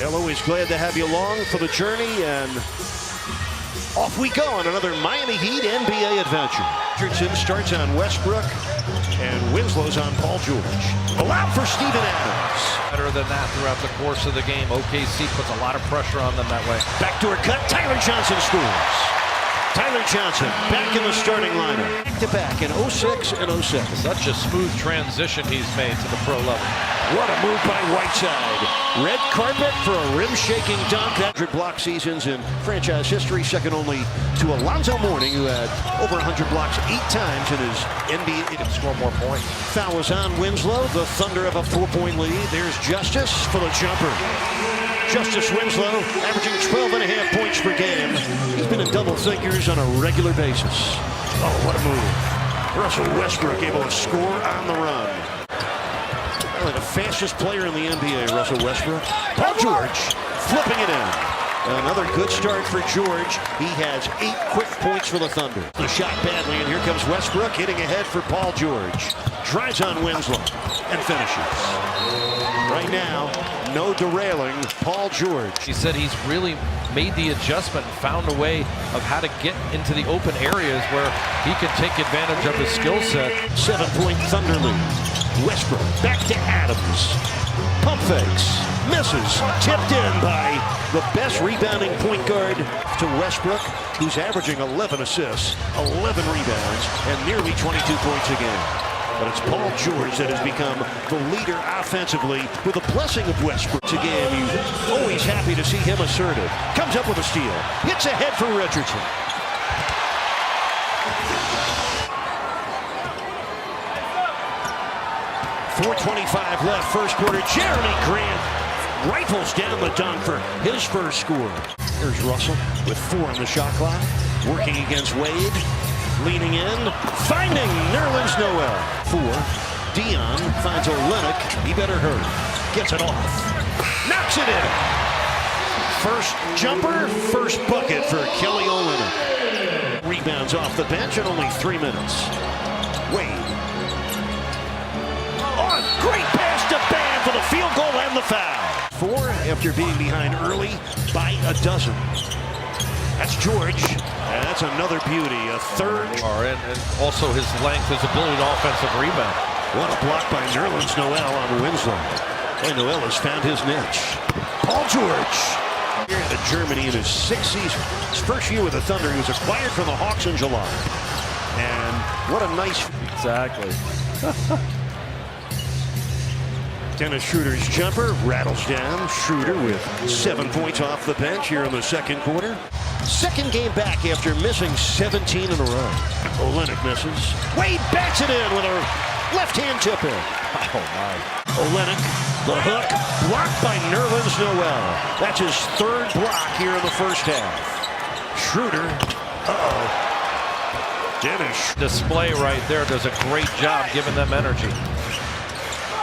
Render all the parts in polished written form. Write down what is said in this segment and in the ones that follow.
Always glad to have you along for the journey, and off we go on another Miami Heat NBA adventure. Richardson starts on Westbrook, and Winslow's on Paul George. Allowed for Steven Adams. Better than that throughout the course of the game. OKC puts a lot of pressure on them that way. Backdoor cut, Tyler Johnson scores. Tyler Johnson back in the starting lineup. Back-to-back in 06 and 07. Such a smooth transition he's made to the pro level. What a move by Whiteside. Red carpet for a rim-shaking dunk. 100 block seasons in franchise history, second only to Alonzo Mourning, who had over 100 blocks 8 times in his NBA. He can score more points. Foul was on Winslow. The Thunder have a 4-point lead. There's Justice for the jumper. Justice Winslow averaging 12.5 points per game. He's been in double figures on a regular basis. Oh, what a move. Russell Westbrook able to score on the run. Probably the fastest player in the NBA, Russell Westbrook. Paul George flipping it in. Another good start for George. He has 8 quick points for the Thunder. The shot badly, and here comes Westbrook hitting ahead for Paul George. Drives on Winslow and finishes. Right now, no derailing Paul George. He said he's really made the adjustment and found a way of how to get into the open areas where he can take advantage of his skill set. 7-point Thunder lead. Westbrook back to Adams. Pump fakes. Misses. Tipped in by the best rebounding point guard to Westbrook, who's averaging 11 assists, 11 rebounds, and nearly 22 points a game. But it's Paul George that has become the leader offensively with the blessing of Westbrook. It's a game you're always happy to see him assertive. Comes up with a steal. Hits ahead for Richardson. .425 left, first quarter. Jeremy Grant rifles down the dunk for his first score. Here's Russell with 4 on the shot clock. Working against Wade. Leaning in, finding Nerlens Noel. 4, Dion finds Olynyk. He better hurry. Gets it off. Knocks it in. First jumper, first bucket for Kelly Olynyk. Rebounds off the bench in only 3 minutes. Wade. Oh, great pass to Bam for the field goal and the foul. 4 after being behind early by a dozen. That's George. And that's another beauty. A third. And also his length, his ability to offensive rebound. What a block by Nerlens Noel on Winslow. And Noel has found his niche. Paul George. Here to Germany in his 6th season. His first year with the Thunder. He was acquired from the Hawks in July. And what a nice. Exactly. Dennis Schroeder's jumper rattles down. Schroeder with 7 points off the bench here in the second quarter. Second game back after missing 17 in a row. Olynyk misses. Wade bats it in with a left-hand tip in. Oh, my. Olynyk, the hook, blocked by Nerlens Noel. That's his 3rd block here in the first half. Schroeder, Dennis. Display right there does a great job giving them energy.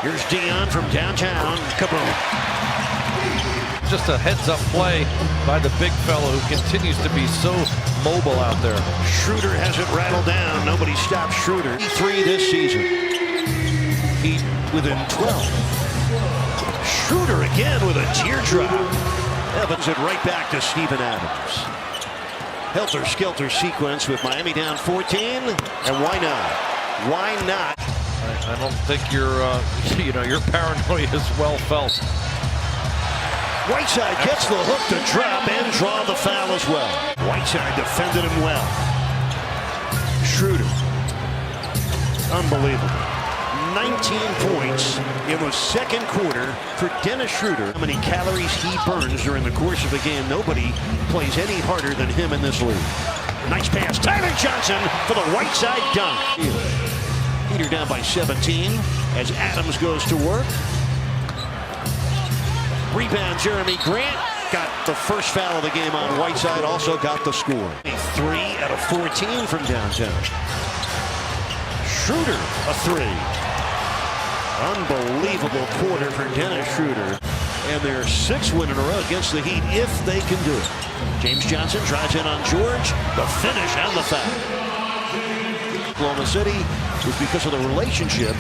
Here's Dion from downtown. Kaboom. Just a heads-up play by the big fellow who continues to be so mobile out there. Schroeder has it rattled down. Nobody stops Schroeder. 3 this season. Heat within 12. Schroeder again with a teardrop. Evans it right back to Steven Adams. Helter-skelter sequence with Miami down 14. And why not? Why not? I don't think your paranoia is well felt. Whiteside gets the hook to drop and draw the foul as well. Whiteside defended him well. Schroeder. Unbelievable. 19 points in the second quarter for Dennis Schroeder. How many calories he burns during the course of the game. Nobody plays any harder than him in this league. Nice pass. Tyler Johnson for the Whiteside dunk. Heater down by 17 as Adams goes to work. Rebound, Jeremy Grant. Got the first foul of the game on Whiteside, also got the score. 3 out of 14 from downtown. Schroeder, a 3. Unbelievable quarter for Dennis Schroeder. And their 6th win in a row against the Heat, if they can do it. James Johnson drives in on George. The finish and the foul. Oklahoma City was because of the relationship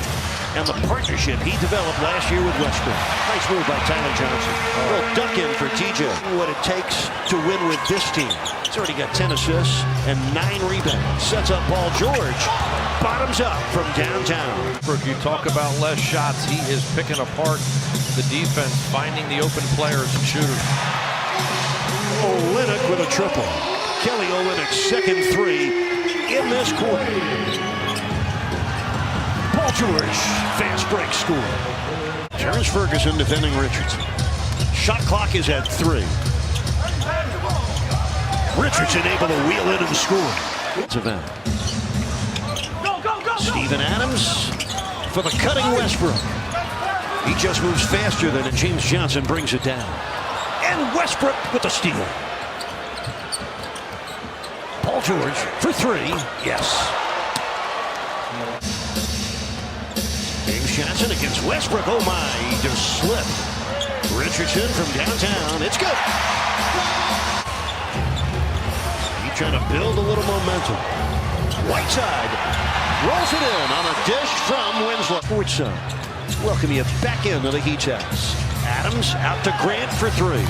and the partnership he developed last year with Westbrook. Nice move by Tyler Johnson. Little duck in for TJ. What it takes to win with this team. He's already got 10 assists and 9 rebounds. Sets up Paul George. Bottoms up from downtown. If you talk about less shots, he is picking apart the defense, finding the open players and shooters. Olynyk with a triple. Kelly Olynyk's second three in this quarter. Paul George, fast break score. Terrence Ferguson defending Richardson. Shot clock is at 3. Richardson able to wheel in and score. It's a event. Steven Adams for the cutting Westbrook. He just moves faster than it. James Johnson brings it down. And Westbrook with the steal. Paul George for 3. Yes. James Johnson against Westbrook. Oh my, he just slipped. Richardson from downtown. It's good. He's trying to build a little momentum. Whiteside rolls it in on a dish from Winslow. Sports Zone. Welcome you back into the Heat's house. Adams out to Grant for 3.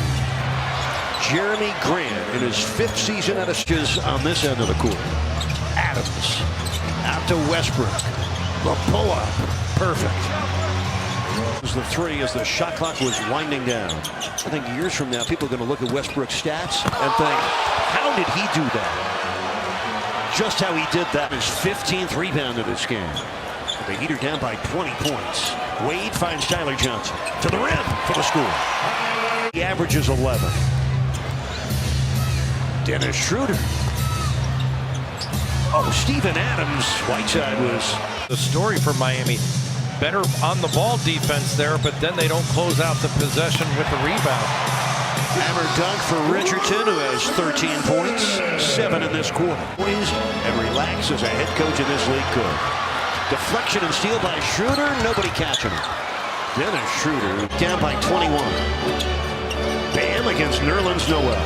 Jeremy Grant in his 5th season at Ashes on this end of the court. Adams out to Westbrook. The pull-up. Perfect. It was the 3 as the shot clock was winding down. I think years from now, people are going to look at Westbrook's stats and think, how did he do that? Just how he did that. His 15th rebound of this game. The Heat are down by 20 points. Wade finds Tyler Johnson to the rim for the score. He averages 11. Dennis Schroeder. Oh, Steven Adams. Whiteside was the story for Miami. Better on the ball defense there, but then they don't close out the possession with the rebound. Hammer dunk for Richardson, who has 13 points, 7 in this quarter. And relax as a head coach in this league could. Deflection and steal by Schroeder. Nobody catching it. Dennis Schroeder down by 21. Bam against Nerlens Noel.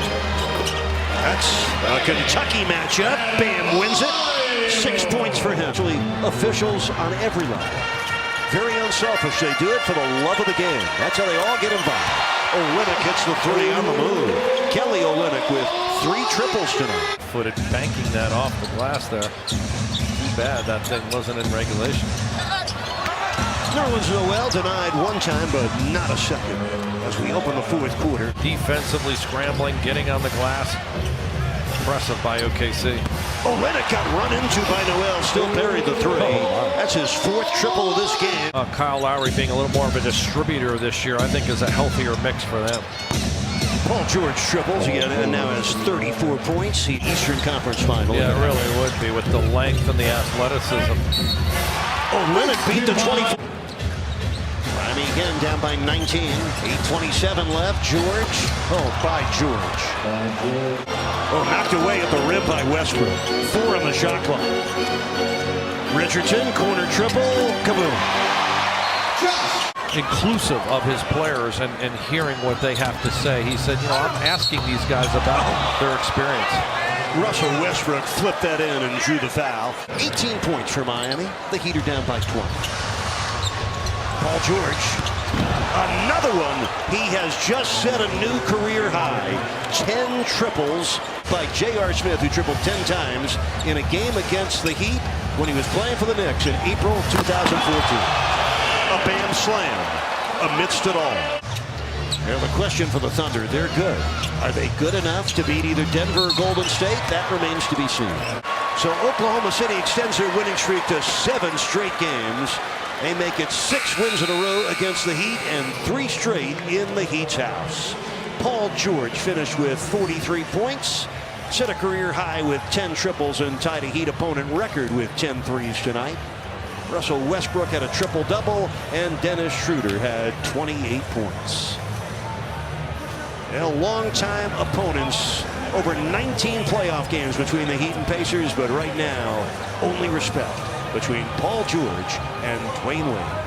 That's a Kentucky matchup. Bam wins it. 6 points for him. Actually, officials on every level. Very unselfish. They do it for the love of the game. That's how they all get involved. Olynyk hits the 3 on the move. Kelly Olynyk with 3 triples tonight. Footed banking that off the glass there. Too bad that thing wasn't in regulation. Nerlens Noel denied one time, but not a second as we open the 4th quarter. Defensively scrambling, getting on the glass. Impressive by OKC. Olynyk got run into by Noel, still buried the 3. That's his 4th triple of this game. Kyle Lowry being a little more of a distributor this year, I think, is a healthier mix for them. Paul George triples again and now has 34 points. The Eastern Conference Final. Yeah, it really would be with the length and the athleticism. Olynyk beat the 24. Miami again down by 19. 8:27 left. George. Oh, by George. Oh, knocked away at the rim by Westbrook. 4 on the shot clock. Richardson, corner triple. Kaboom. Inclusive of his players and hearing what they have to say. He said, you know, I'm asking these guys about their experience. Russell Westbrook flipped that in and drew the foul. 18 points for Miami. The Heat are down by 20. Paul George. Another one. He has just set a new career high. 10 triples by J.R. Smith, who tripled 10 times in a game against the Heat when he was playing for the Knicks in April 2014. A Bam slam amidst it all. Now the question for the Thunder, they're good. Are they good enough to beat either Denver or Golden State? That remains to be seen. So Oklahoma City extends their winning streak to 7 straight games. They make it 6 wins in a row against the Heat and 3 straight in the Heat's house. Paul George finished with 43 points, set a career high with 10 triples and tied a Heat opponent record with 10 threes tonight. Russell Westbrook had a triple-double, and Dennis Schroeder had 28 points. Now, long-time opponents, over 19 playoff games between the Heat and Pacers, but right now, only respect between Paul George and Dwayne Wade.